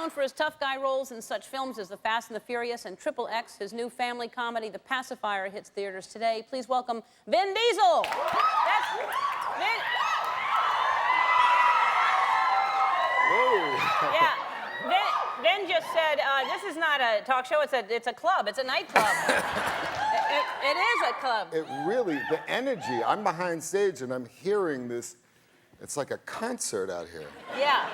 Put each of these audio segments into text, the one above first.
known for his tough guy roles in such films as The Fast and the Furious and Triple X. His new family comedy, The Pacifier, hits theaters today. Please welcome Vin Diesel. That's Vin. Whoa. Yeah. Vin just said, this is not a talk show, it's a club, it's a nightclub. It is a club. It really, the energy, I'm behind stage and I'm hearing this, it's like a concert out here. Yeah.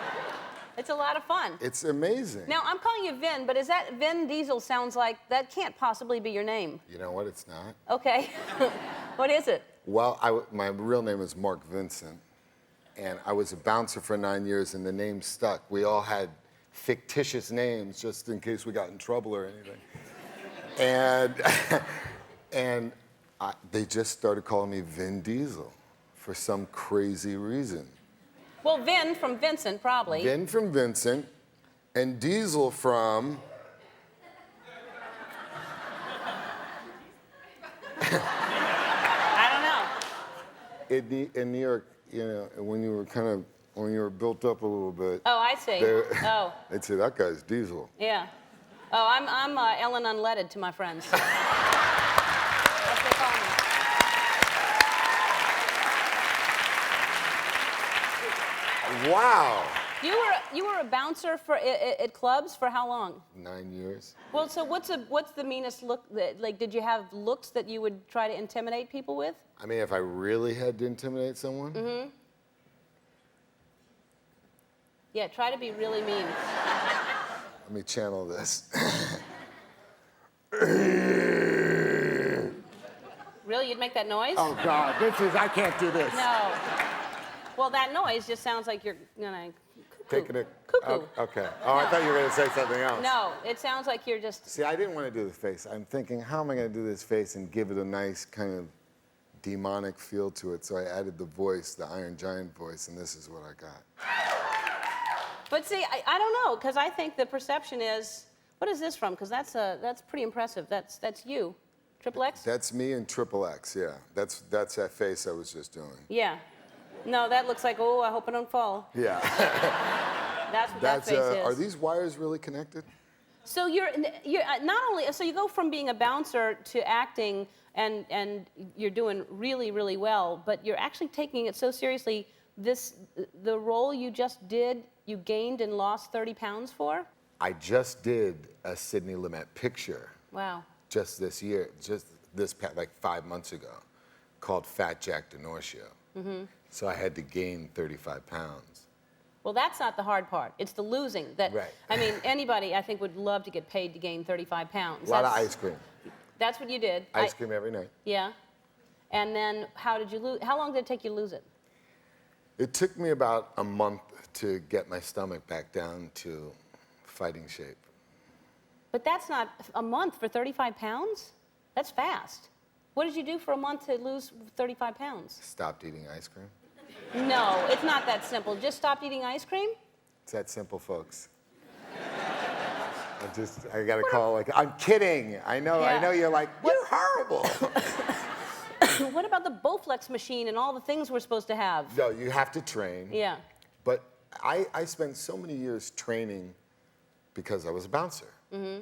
It's a lot of fun. It's amazing. Now, I'm calling you Vin, but is that Vin Diesel sounds like, that can't possibly be your name. You know what, it's not. Okay. What is it? Well, my real name is Mark Vincent, and I was a bouncer for 9 years and the name stuck. We all had fictitious names just in case we got in trouble or anything. And they just started calling me Vin Diesel for some crazy reason. Well, Vin from Vincent, probably. Vin from Vincent, and Diesel from... I don't know. In New York, you know, when you were built up a little bit. Oh, I see. Oh. They'd say, that guy's Diesel. Yeah. Oh, I'm Ellen Unleaded to my friends. That's what they call me. Wow. You were a bouncer at clubs for how long? 9 years. Well, so what's the meanest look like? Did you have looks that you would try to intimidate people with? I mean, if I really had to intimidate someone. Mm-hmm. Yeah, try to be really mean. Let me channel this. Really, you'd make that noise? Oh God, I can't do this. No. Well, that noise just sounds like you're gonna Taking a cuckoo. Okay. Oh, I thought you were gonna say something else. No, it sounds like you're just. See, I didn't want to do the face. I'm thinking, how am I gonna do this face and give it a nice kind of demonic feel to it? So I added the voice, the Iron Giant voice, and this is what I got. But see, I don't know, because I think the perception is, what is this from? Because that's pretty impressive. That's you, Triple X. That's me and Triple X. Yeah, that's that face I was just doing. Yeah. No, that looks like, oh, I hope I don't fall. Yeah. That's what that face is. Are these wires really connected? So you're not only, so you go from being a bouncer to acting, and you're doing really, really well, but you're actually taking it so seriously. The role you just did, you gained and lost 30 pounds for? I just did a Sidney Lumet picture. Wow. Just this year, like 5 months ago, called Fat Jack DeNorcio. Mm-hmm. So I had to gain 35 pounds. Well, that's not the hard part. It's the losing. Right. I mean, anybody, I think, would love to get paid to gain 35 pounds. A lot of ice cream. That's what you did. Ice cream every night. Yeah. And then how did you lose? How long did it take you to lose it? It took me about a month to get my stomach back down to fighting shape. But that's not a month for 35 pounds? That's fast. What did you do for a month to lose 35 pounds? Stopped eating ice cream. No, it's not that simple. Just stopped eating ice cream? It's that simple, folks. I got to call like, I'm kidding. I know you're like, you're horrible. What about the Bowflex machine and all the things we're supposed to have? No, you have to train. Yeah. But I spent so many years training because I was a bouncer. Mm-hmm.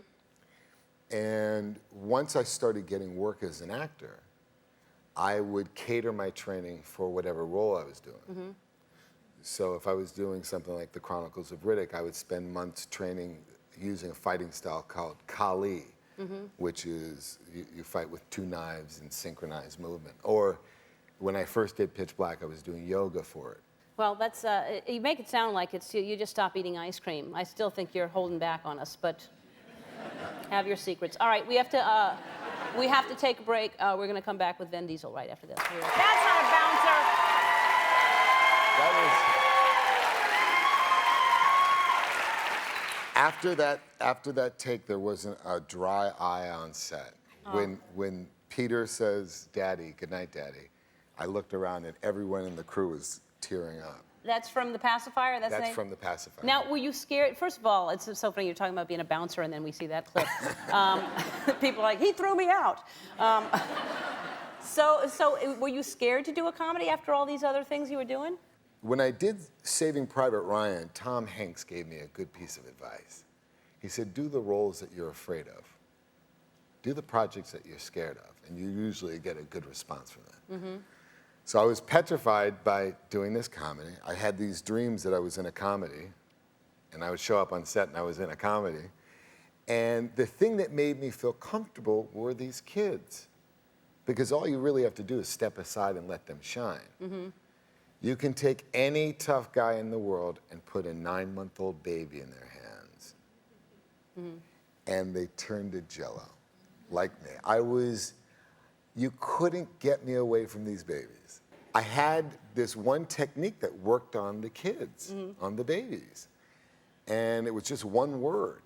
And once I started getting work as an actor, I would cater my training for whatever role I was doing. Mm-hmm. So if I was doing something like The Chronicles of Riddick, I would spend months training using a fighting style called Kali, mm-hmm. which is you fight with 2 knives in synchronized movement. Or when I first did Pitch Black, I was doing yoga for it. Well, that's you make it sound like it's you just stop eating ice cream. I still think you're holding back on us, but have your secrets. All right, we have to take a break. We're going to come back with Vin Diesel right after this. That's not a bouncer. After that take, there wasn't a dry eye on set. Oh. When Peter says, "Daddy, good night, Daddy," I looked around and everyone in the crew was tearing up. That's from The Pacifier? That's from The Pacifier. Now, were you scared? First of all, it's so funny you're talking about being a bouncer and then we see that clip. People are like, he threw me out. So were you scared to do a comedy after all these other things you were doing? when I did Saving Private Ryan, Tom Hanks gave me a good piece of advice. He said, do the roles that you're afraid of. Do the projects that you're scared of, and you usually get a good response from that. So I was petrified by doing this comedy. I had these dreams that I was in a comedy, and I would show up on set and I was in a comedy. And the thing that made me feel comfortable were these kids. Because all you really have to do is step aside and let them shine. You can take any tough guy in the world and put a 9-month-old baby in their hands. And they turn to jello, like me. You couldn't get me away from these babies. I had this one technique that worked on the kids, on the babies. And it was just one word.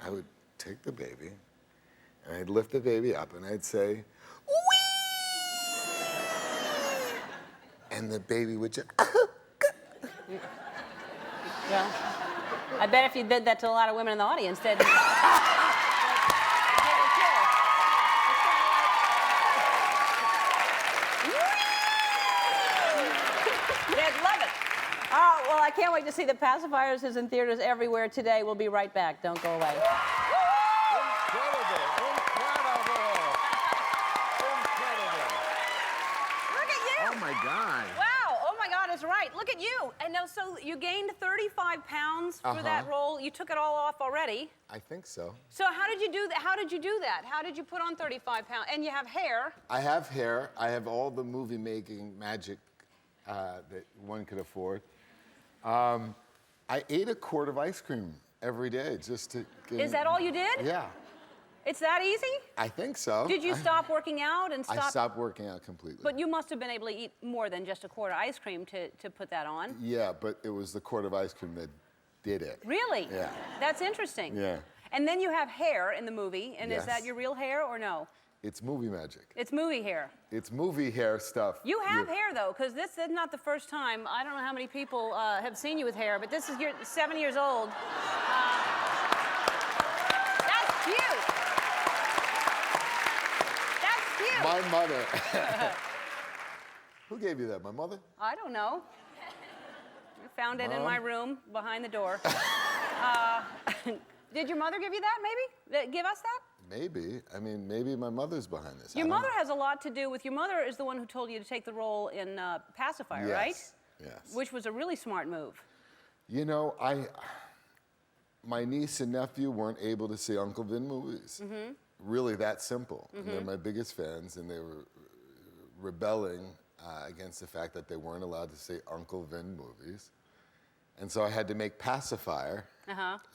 I would take the baby, and I'd lift the baby up, and I'd say, wee! And the baby would just, Well, I bet if you did that to a lot of women in the audience, they'd... Well, I can't wait to see The Pacifiers is in theaters everywhere today. We'll be right back. Don't go away. incredible. Look at you. Oh my God. Wow. Oh my God, it's right. Look at you. And now, so you gained 35 pounds for that role. You took it all off already. I think so. So how did you do that? How did you do that? How did you put on 35 pounds? And you have hair. I have hair. I have all the movie-making magic that one could afford. I ate a quart of ice cream every day just to get... Is that all you did? Yeah. It's that easy? I think so. Did you stop working out and stop? I stopped working out completely. But you must have been able to eat more than just a quart of ice cream to put that on. Yeah, but it was the quart of ice cream that did it. Really? Yeah. That's interesting. Yeah. And then you have hair in the movie, and Yes. is that your real hair or no? It's movie magic. It's movie hair. It's movie hair stuff. You have hair, though, because this is not the first time. I don't know how many people have seen you with hair, but this is your 7 years old. That's cute. That's cute. My mother. Who gave you that? My mother? I don't know. I found it in my room behind the door. Did your mother give you that, maybe? Give us that? Maybe. I mean, maybe my mother's behind this. Your mother has a lot to do with, your mother is the one who told you to take the role in Pacifier, Yes. right? Yes. Which was a really smart move. You know, my niece and nephew weren't able to see Uncle Vin movies. Really that simple. And they're my biggest fans, and they were rebelling against the fact that they weren't allowed to see Uncle Vin movies. And so I had to make Pacifier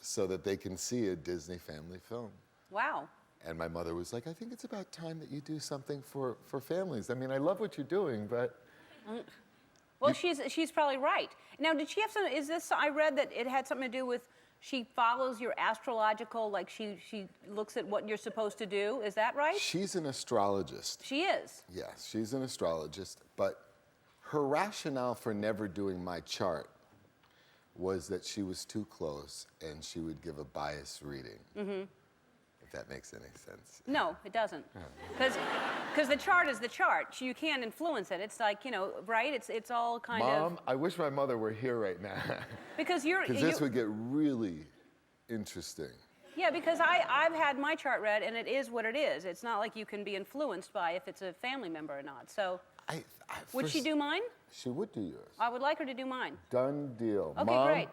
so that they can see a Disney family film. Wow. And my mother was like, I think it's about time that you do something for families. I mean, I love what you're doing, but... Well, she's probably right. Now, did she have some, is this, I read that it had something to do with, she follows your astrological, like she looks at what you're supposed to do. Is that right? She's an astrologist. She is? Yes, she's an astrologist, but her rationale for never doing my chart was that she was too close and she would give a biased reading. If that makes any sense. No, it doesn't. Because the chart is the chart. You can't influence it. It's like, you know, right? It's all kind of... Mom, I wish my mother were here right now. Because you're... Because this would get really interesting. Yeah, because I've had my chart read, and it is what it is. It's not like you can be influenced by if it's a family member or not. So, would she do mine? She would do yours. I would like her to do mine. Done deal. Okay, Mom, great.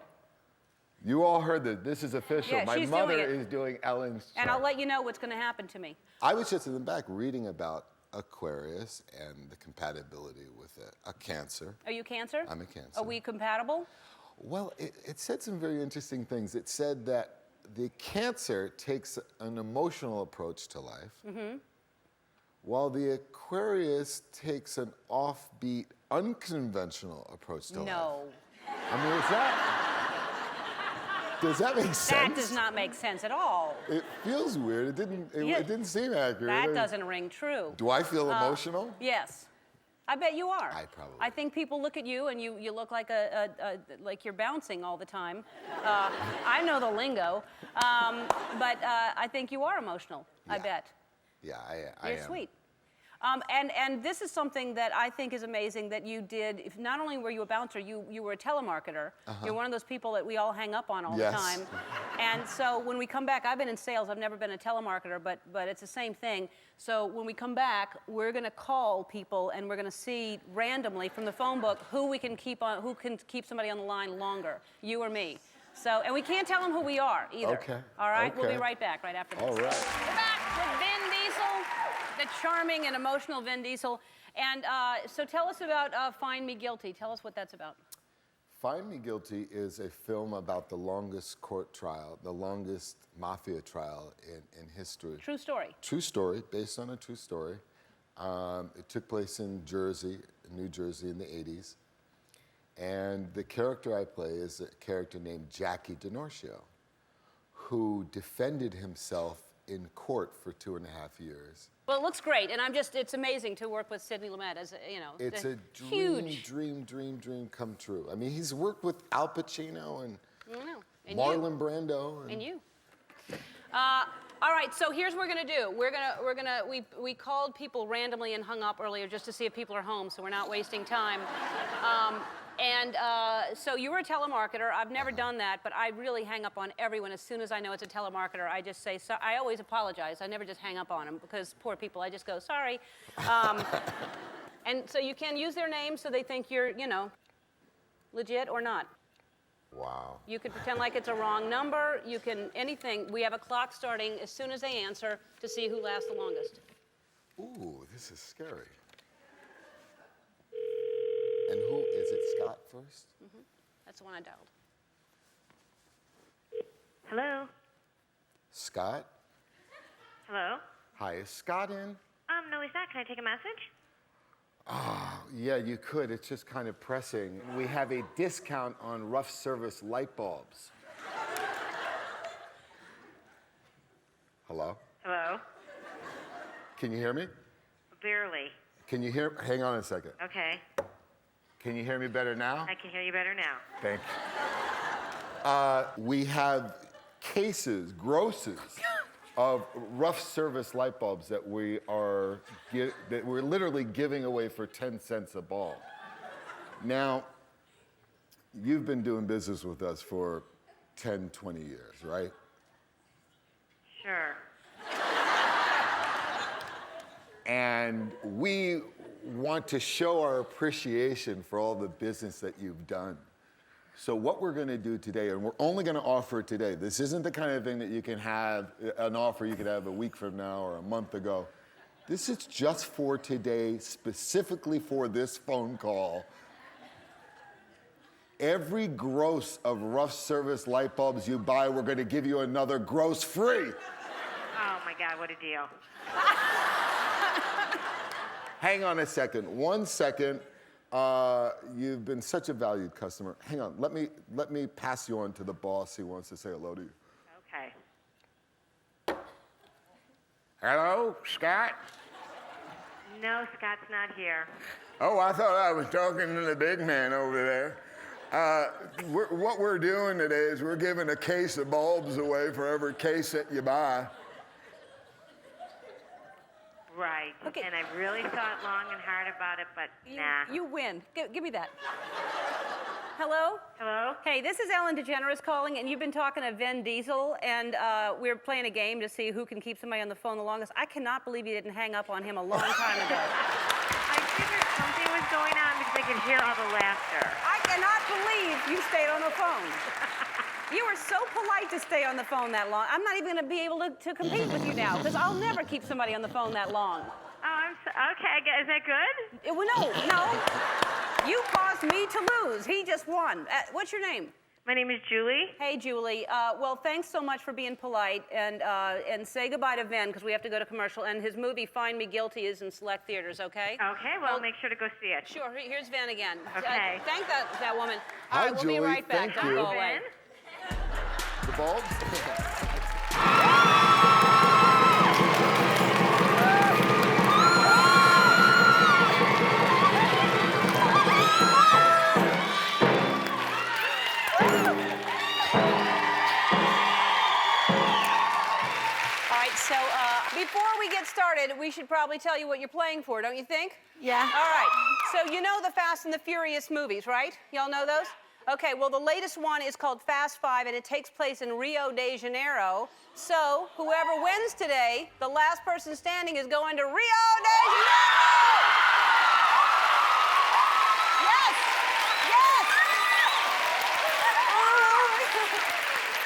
you all heard that this is official. Yeah, my she's mother doing it. is doing Ellen's chart. And I'll let you know what's going to happen to me. I was just in the back reading about Aquarius and the compatibility with a Cancer. Are you Cancer? I'm a Cancer. Are we compatible? Well, it said some very interesting things. It said that the Cancer takes an emotional approach to life, while the Aquarius takes an offbeat, unconventional approach to life. No. I mean, does that make sense? That does not make sense at all. It feels weird. It didn't seem accurate. That doesn't ring true. Do I feel emotional? Yes. I bet you are. I probably. I think people look at you and you look like like you're bouncing all the time. I know the lingo, but I think you are emotional. Yeah. I bet. Yeah, I am. You're sweet. And this is something that I think is amazing that you did. If not only were you a bouncer, you were a telemarketer. You're one of those people that we all hang up on all the time. And so when we come back, I've been in sales. I've never been a telemarketer, but it's the same thing. So when we come back, we're going to call people and we're going to see randomly from the phone book who can keep somebody on the line longer, you or me. So, and we can't tell them who we are either. Okay. All right? Okay. We'll be right back right after this. All right. We're back with Vin Diesel, the charming and emotional Vin Diesel. And so tell us about Find Me Guilty. Tell us what that's about. Find Me Guilty is a film about the longest court trial, the longest mafia trial in history. True story. True story, based on a true story. It took place in New Jersey in the 80s. And the character I play is a character named Jackie DiNorcio, who defended himself in court for 2.5 years. Well, it looks great, and it's amazing to work with Sidney Lumet as, It's a dream come true. I mean, he's worked with Al Pacino and Marlon Brando. And you. All right, so here's what we're gonna do. We called people randomly and hung up earlier just to see if people are home, so we're not wasting time. So you were a telemarketer. I've never done that, but I really hang up on everyone as soon as I know it's a telemarketer. I just say, so, I always apologize. I never just hang up on them because poor people, I just go, sorry. And so you can use their name so they think you're, legit or not. Wow. You could pretend like it's a wrong number. You can, anything. We have a clock starting as soon as they answer to see who lasts the longest. Ooh, this is scary. And who, is it Scott first? Mm-hmm. That's the one I dialed. Hello? Scott? Hello? Hi, is Scott in? No, he's not. Can I take a message? Yeah, you could. It's just kind of pressing. We have a discount on rough service light bulbs. Hello? Hello? Can you hear me? Barely. Can you hear? Hang on a second. Okay. Can you hear me better now? I can hear you better now. Thank you. We have grosses of rough service light bulbs that we're literally giving away for 10 cents a bulb. Now, you've been doing business with us for 10, 20 years, right? Sure. And we want to show our appreciation for all the business that you've done. So what we're going to do today, and we're only going to offer it today. This isn't the kind of thing that you can have, an offer you could have a week from now or a month ago. This is just for today, specifically for this phone call. Every gross of rough service light bulbs you buy, we're going to give you another gross free. Oh, my God, what a deal. Hang on a second. 1 second. You've been such a valued customer. Hang on. Let me pass you on to the boss. He wants to say hello to you. Okay. Hello, Scott? No, Scott's not here. Oh, I thought I was talking to the big man over there. What we're doing today is we're giving a case of bulbs away for every case that you buy. Right. Okay. And I really thought long and hard about it, but nah. You win. Give me that. Hello? Hello? Hey, this is Ellen DeGeneres calling, and you've been talking to Vin Diesel, and we're playing a game to see who can keep somebody on the phone the longest. I cannot believe you didn't hang up on him a long time ago. I figured something was going on because I could hear all the laughter. I cannot believe you stayed on the phone. You were so polite to stay on the phone that long. I'm not even going to be able to compete with you now, because I'll never keep somebody on the phone that long. Oh, okay. Is that good? Well, no. You caused me to lose. He just won. What's your name? My name is Julie. Hey, Julie. Well, thanks so much for being polite, and say goodbye to Vin, because we have to go to commercial. And his movie, Find Me Guilty, is in select theaters, okay? Okay, well, make sure to go see it. Sure. Here's Vin again. Okay. Thank that woman. Hi, All right, we'll Julie. be right back. Thank Don't you. go away. Vin? The bulbs? All right, so before we get started, we should probably probably tell you what you're playing for, don't you think? Yeah. All right. So you know the Fast and the Furious movies, right? Y'all know those? Okay, well, the latest one is called Fast 5, and it takes place in Rio de Janeiro. So whoever wins today, the last person standing is going to Rio de Janeiro! Yes! Yes!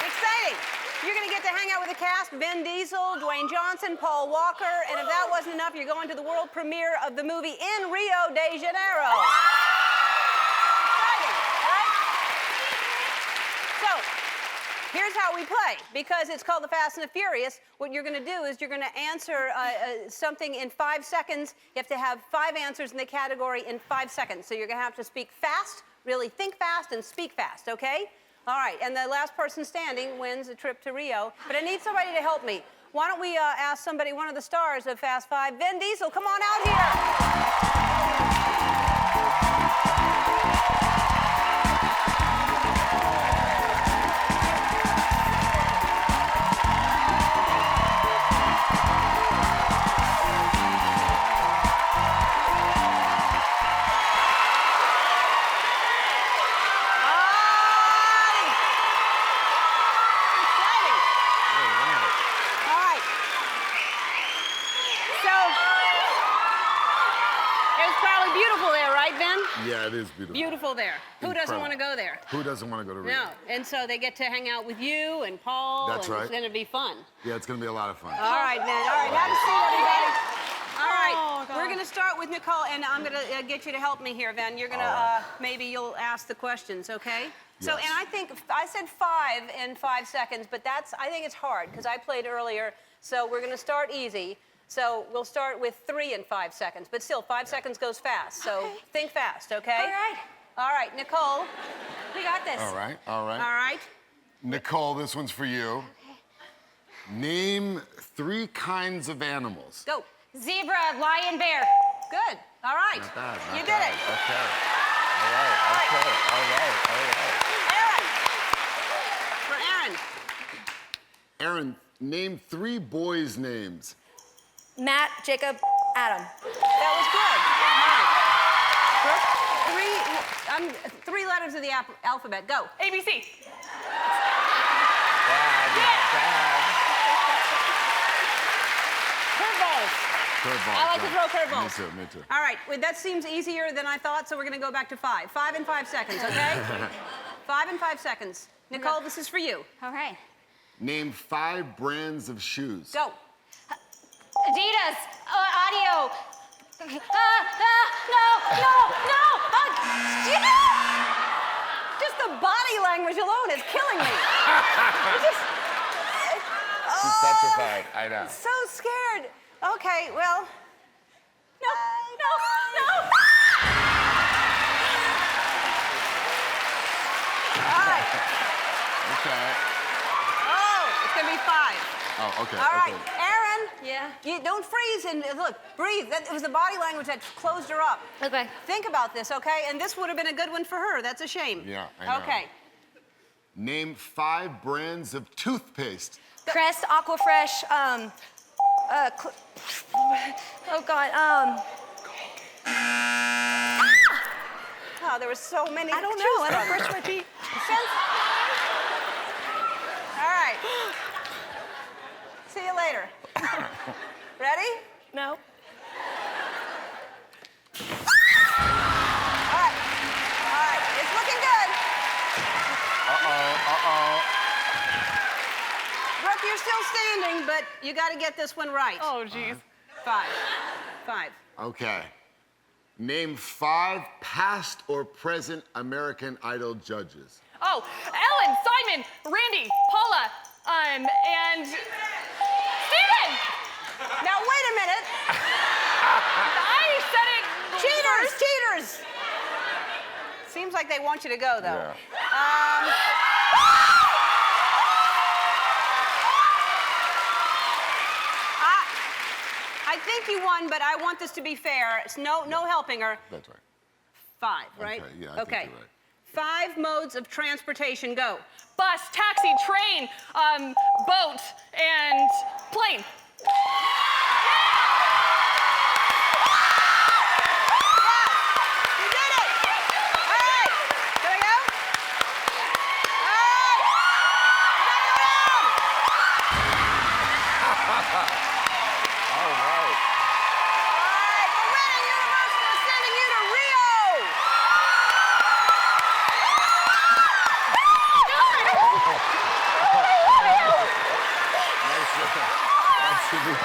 Exciting. You're going to get to hang out with the cast, Vin Diesel, Dwayne Johnson, Paul Walker, and if that wasn't enough, you're going to the world premiere of the movie in Rio de Janeiro. Exciting, right? So, here's how we play. Because it's called the Fast and the Furious, what you're going to do is you're going to answer something in 5 seconds. You have to have 5 answers in the category in 5 seconds. So you're going to have to speak fast, really think fast, and speak fast, okay? All right, and the last person standing wins a trip to Rio. But I need somebody to help me. Why don't we ask somebody, one of the stars of Fast 5, Vin Diesel, come on out here. Yeah, it is beautiful. Beautiful there. Who doesn't want to go there? Who doesn't want to go to Rio? No. And so they get to hang out with you and Paul. That's right. It's going to be fun. Yeah, it's going to be a lot of fun. All right, man. All right, have a seat, everybody. All right, we're going to start with Nicole, and I'm going to get you to help me here, Van. You're going to, maybe you'll ask the questions, okay? So, Yes. and I think, I said 5 in 5 seconds, but I think it's hard, because I played earlier, so we're going to start easy. So we'll start with 3 in 5 seconds, but still, 5 seconds goes fast, so think fast, okay? All right. All right, Nicole, We got this. All right, all right. all right? Nicole, this one's for you. Name 3 kinds of animals. Go. Zebra, lion, bear. Good. All right. Not bad, not You did bad. it. Okay. All right, okay. All right, all right. Aaron. For Aaron. Aaron, name 3 boys' names. Matt, Jacob, Adam. That was good. All right. Brooke, 3 letters of the alphabet. Go. ABC. Curveballs. Curveball. I like to throw curveballs. Me too. All right. Well, that seems easier than I thought, so we're going to go back to 5. 5 in 5 seconds, okay? 5 in 5 seconds. Nicole, this is for you. All right. Name 5 brands of shoes. Go. Adidas, audio. Just the body language alone is killing me. She's petrified. I know. So scared. Okay, well. No. All right. Okay. Oh, it's going to be 5. Oh, okay. All right, okay. Aaron. Yeah. You don't freeze and look, breathe. It was the body language that closed her up. Okay. Think about this, okay? And this would have been a good one for her. That's a shame. Yeah, I know. Okay. Name 5 brands of toothpaste. Crest, Aquafresh, oh God, Oh, there were so many. I don't to know. choose I from. don't brush my teeth. All right. See you later. Ready? No. All right. It's looking good. Uh-oh. Brooke, you're still standing, but you got to get this one right. Oh, jeez. 5. Okay. Name 5 past or present American Idol judges. Oh, Ellen, Simon, Randy, Paula, and Steven! Now, wait a minute. I said it Cheaters! Seems like they want you to go, though. Yeah. I think you won, but I want this to be fair. It's no helping her. That's right. 5, right? Okay, yeah, I think you're right. 5 modes of transportation. Go. bus, taxi, train, boat, and plane.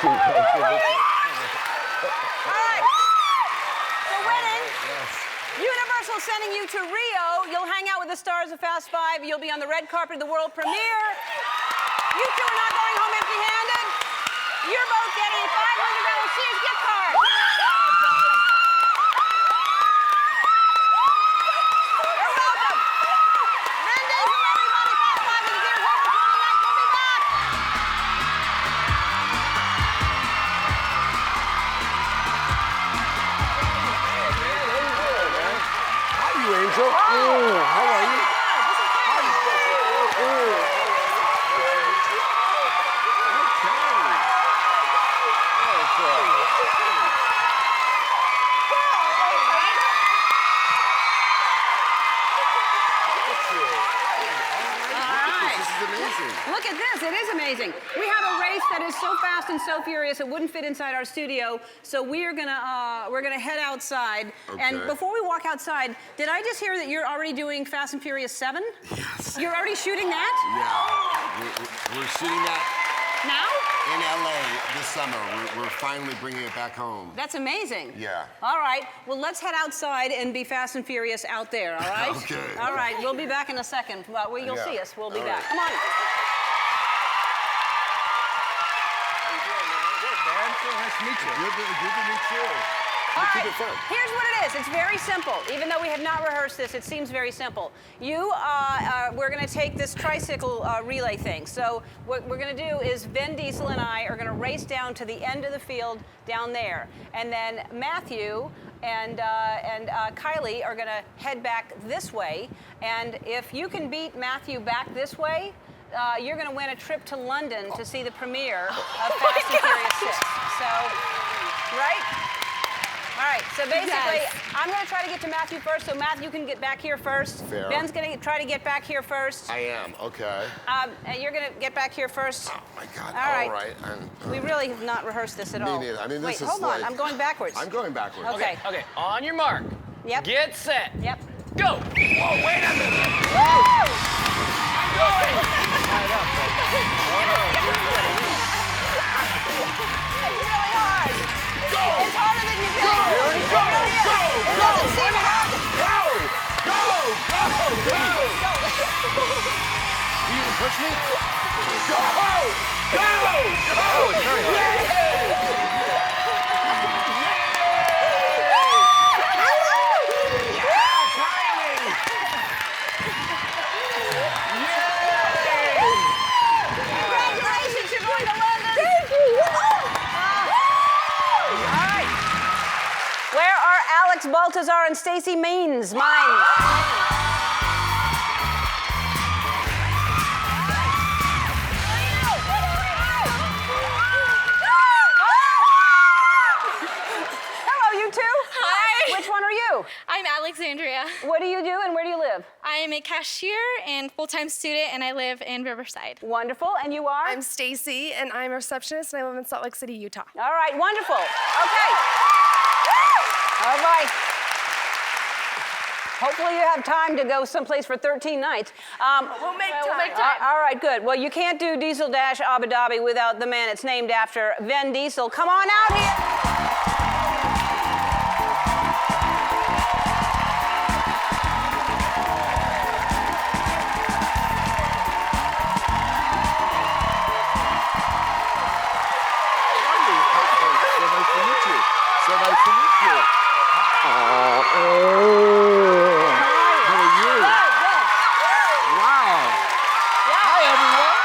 right. For winning, Universal sending you to Rio. You'll hang out with the stars of Fast Five. You'll be on the red carpet of the world premiere. You two are not going home empty-handed. You're both getting a $500 Sears gift card. You're welcome. Vin Diesel, everybody. Fast Five is here. Hope for 29th. We'll be back. How are you, Angel? How are you? Look at this, it is amazing. We have a race that is so fast and so furious it wouldn't fit inside our studio, so we're gonna head outside. Okay. And before we walk outside, did I just hear that you're already doing Fast and Furious 7? Yes. You're already shooting that? Yeah. We're shooting that Now? in LA this summer. We're finally bringing it back home. That's amazing. Yeah. All right, well, let's head outside and be Fast and Furious out there, all right? Okay. All right, we'll be back in a second. Well, you'll Yeah. see us, we'll be All back. right. Come on. Nice to meet you. Good to meet you. All Keep right, it fun. here's what it is. It's very simple. Even though we have not rehearsed this, it seems very simple. We're going to take this tricycle relay thing. So what we're going to do is Vin Diesel and I are going to race down to the end of the field down there. And then Matthew and Kylie are going to head back this way. And if you can beat Matthew back this way, you're going to win a trip to London to see the premiere of Fast and Furious 6. So, right? All right, so basically, I'm going to try to get to Matthew first, so Matthew can get back here first. Fair. Ben's going to try to get back here first. I am, okay. And you're going to get back here first. Oh my God, All right. all right. We really have not rehearsed this at all. Me neither. I mean, this Wait, is hold on, like- I'm going backwards. I'm going backwards. Okay. Okay, on your mark. Yep. Get set. Yep. Go. Whoa, wait a minute. Woo! I'm going. It's really hard. Go. It's harder than you think. Really? It Go, really is. go, It go. doesn't seem hard. You gonna push me? Go. Oh, it's very hard. Congratulations, you're going to London. Thank you. All right. Where are Alex Baltazar and Stacey Means? Mine. Hello, you two. Hi. Which one are you? I'm Alexandria. What do you do and where do you live? I am a cashier and full-time student, and I live in Riverside. Wonderful. And you are? I'm Stacy, and I'm a receptionist, and I live in Salt Lake City, Utah. All right, wonderful. Okay. All right. Hopefully you have time to go someplace for 13 nights. We'll make time. All right, good. Well, you can't do Diesel Dash Abu Dhabi without the man it's named after, Vin Diesel. Come on out here. So nice to meet you. How are you? Good. Wow. Yeah. Hi, everyone.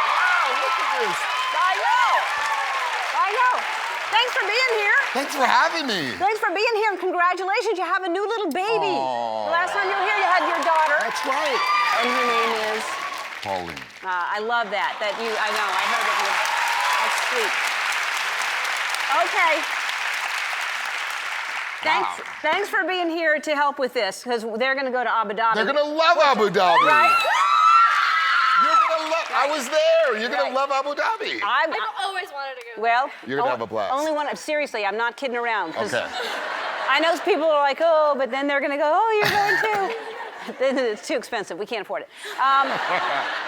Wow, look at this. I know. Thanks for being here. Thanks for having me. Thanks for being here, and congratulations, you have a new little baby. Aw. The last time you were here, you had your daughter. That's right. And her name is? Pauline. I love that. I know, I heard it. That's sweet. Okay. Thanks for being here to help with this, because they're going to go to Abu Dhabi. They're going to love Abu Dhabi. Right? You're going to love, I was there. You're going Right. to love Abu Dhabi. I've always wanted to go. Well, You're gonna have a blast. Only one. Seriously, I'm not kidding around. 'Cause Okay. I know people are like, oh, but then they're going to go, oh, you're going too. It's too expensive. We can't afford it.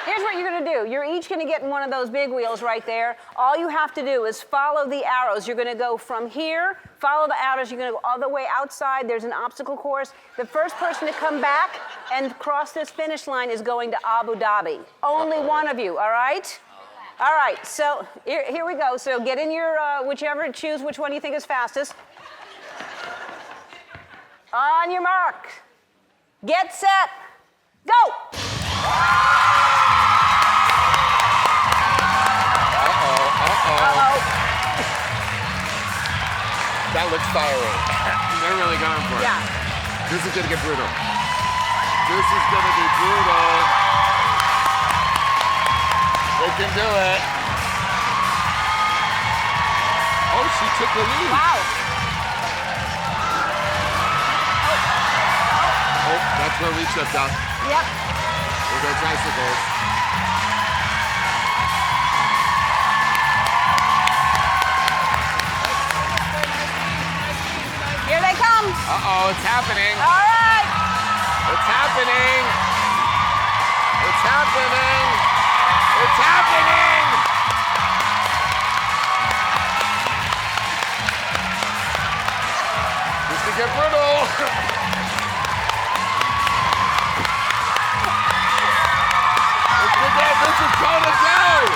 Here's what you're going to do. You're each going to get in one of those big wheels right there. All you have to do is follow the arrows. You're going to go from here, follow the arrows. You're going to go all the way outside. There's an obstacle course. The first person to come back and cross this finish line is going to Abu Dhabi. Only one of you, all right? All right, so here we go. So get in your, choose which one you think is fastest. On your mark. Get set. Go! Uh-oh. That looks fiery. They're really going for it. Yeah. This is gonna get brutal. This is gonna be brutal. They can do it. Oh, she took the lead. Wow. Oh, that's where we tripped up. Yep. With our tricycles. Here they come. Uh-oh, it's happening. All right. It's happening. It's happening. It's happening. This could get brutal. This is toe to toe.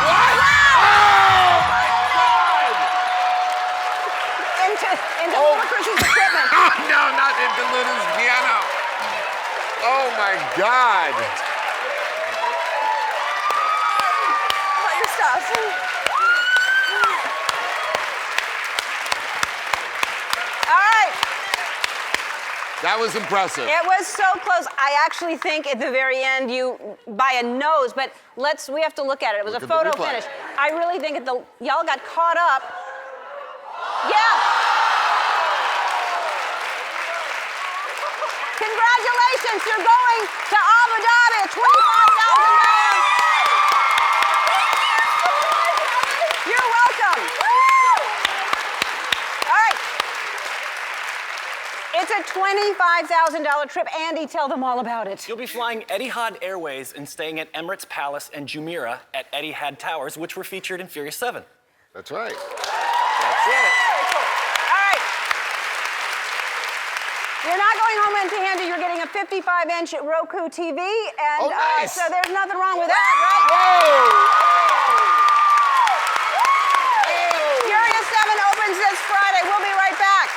What? Oh my God! Into Ludacris's equipment. No, not into Luda's piano. Oh my God! All your stuff. All right. That was impressive. It was so close. I actually think at the very end you by a nose, but we have to look at it. It was Look a at the photo replay. finish. I really think y'all got caught up. Yeah. Congratulations, you're going to Abu Dhabi at $25,000. You're welcome. All right. It's a $25,000 trip. Andy, tell them all about it. You'll be flying Etihad Airways and staying at Emirates Palace and Jumeirah at Etihad Towers, which were featured in Furious 7. That's right. That's it. All right. You're not going home empty-handed. You're getting a 55-inch Roku TV, and Oh, nice. so there's nothing wrong with that, right? Whoa! Furious 7 opens this Friday. We'll be right back.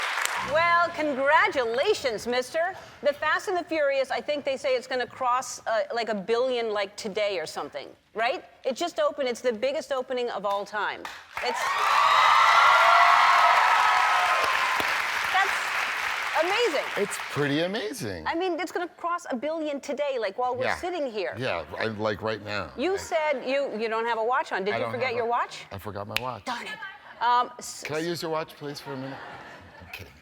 Well, congratulations, mister. The Fast and the Furious, I think they say it's going to cross like 1 billion like today or something, right? It just opened. It's the biggest opening of all time. That's amazing. It's pretty amazing. I mean, it's going to cross 1 billion today, like while we're sitting here. Yeah, like right now. You said you don't have a watch on. Did you forget your watch? I forgot my watch. Darn it. Can I use your watch, please, for a minute? I'm kidding.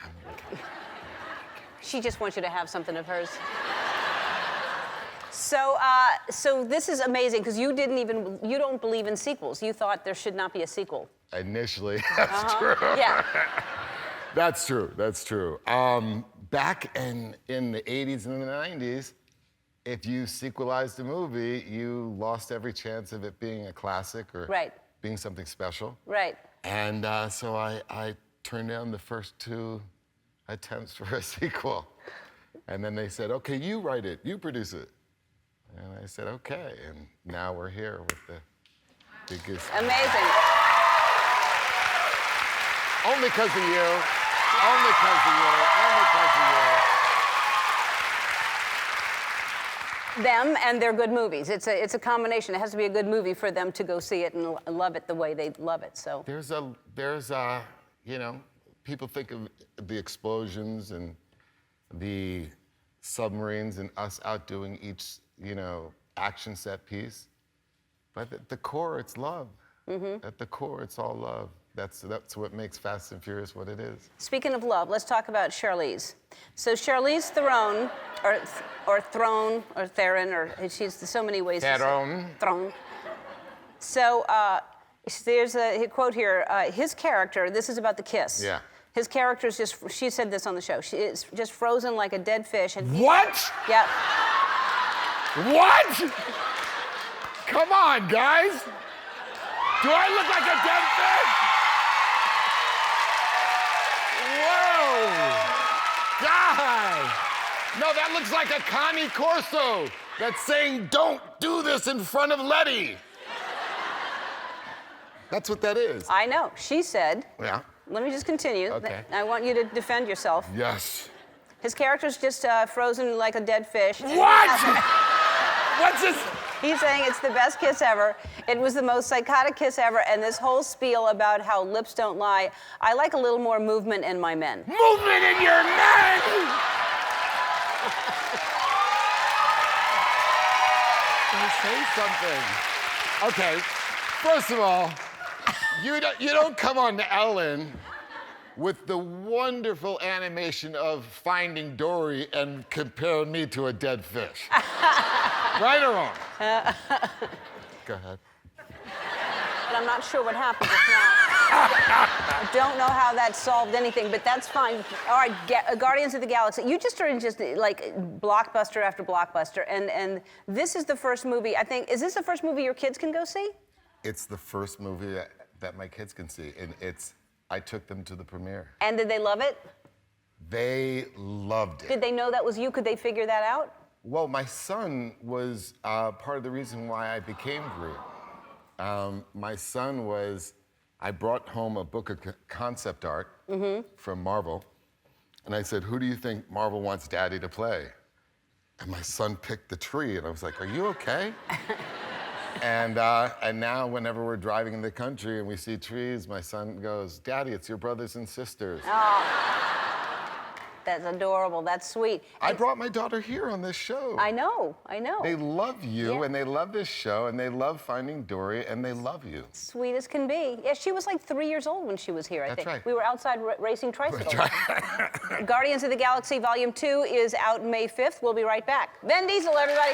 She just wants you to have something of hers. So this is amazing because you don't believe in sequels. You thought there should not be a sequel. Initially, that's true. Yeah. That's true. That's true. Back in the 80s and the 90s, if you sequelized a movie, you lost every chance of it being a classic or being something special. Right. And so I turned down the first 2 attempts for a sequel. And then they said, okay, you write it, you produce it. And I said, okay. And now we're here with the biggest. Amazing. Only because of you. Only because of you. Only because of you. Them and their good movies. It's a combination. It has to be a good movie for them to go see it and love it the way they love it. So There's people think of the explosions and the submarines and us outdoing each, action set piece. But at the core, it's love. Mm-hmm. At the core, it's all love. That's what makes Fast and Furious what it is. speaking of love, let's talk about Charlize. So Charlize Theron, or Throne, or Theron, or she's so many ways to say Throne. So there's a quote here. His character, this is about the kiss. Yeah. His character is just, she said this on the show, she is just frozen like a dead fish. And What? Yeah. What? Come on, guys. Do I look like a dead fish? Whoa. Guys. No, that looks like a Connie Corso that's saying, don't do this in front of Letty. That's what that is. I know. She said, Yeah. let me just continue. Okay. I want you to defend yourself. Yes. His character's just frozen like a dead fish. What? What's this? He's saying it's the best kiss ever. It was the most psychotic kiss ever, and this whole spiel about how lips don't lie. I like a little more movement in my men. Movement in your men! Say something. Okay, first of all, you don't come on to Ellen with the wonderful animation of Finding Dory and compare me to a dead fish. Right or wrong? Go ahead. But I'm not sure what happened just now. I don't know how that solved anything, but that's fine. All right, Guardians of the Galaxy. You just are in just like blockbuster after blockbuster, and this is the first movie, I think, is this the first movie your kids can go see? It's the first movie that my kids can see, and I took them to the premiere. And did they love it? They loved it. Did they know that was you? Could they figure that out? Well, my son was part of the reason why I became Groot. My son was, I brought home a book of concept art from Marvel, and I said, who do you think Marvel wants Daddy to play? And my son picked the tree, and I was like, are you okay? And now whenever we're driving in the country and we see trees, my son goes, Daddy, it's your brothers and sisters. Oh, that's adorable. That's sweet. I brought my daughter here on this show. I know. They love you, Yeah. and they love this show, and they love Finding Dory, and they love you. Sweet as can be. Yeah, she was like 3 years old when she was here, I That's think. right. We were outside racing Tricycle. That's right. Guardians of the Galaxy Volume 2 is out May 5th. We'll be right back. Vin Diesel, everybody.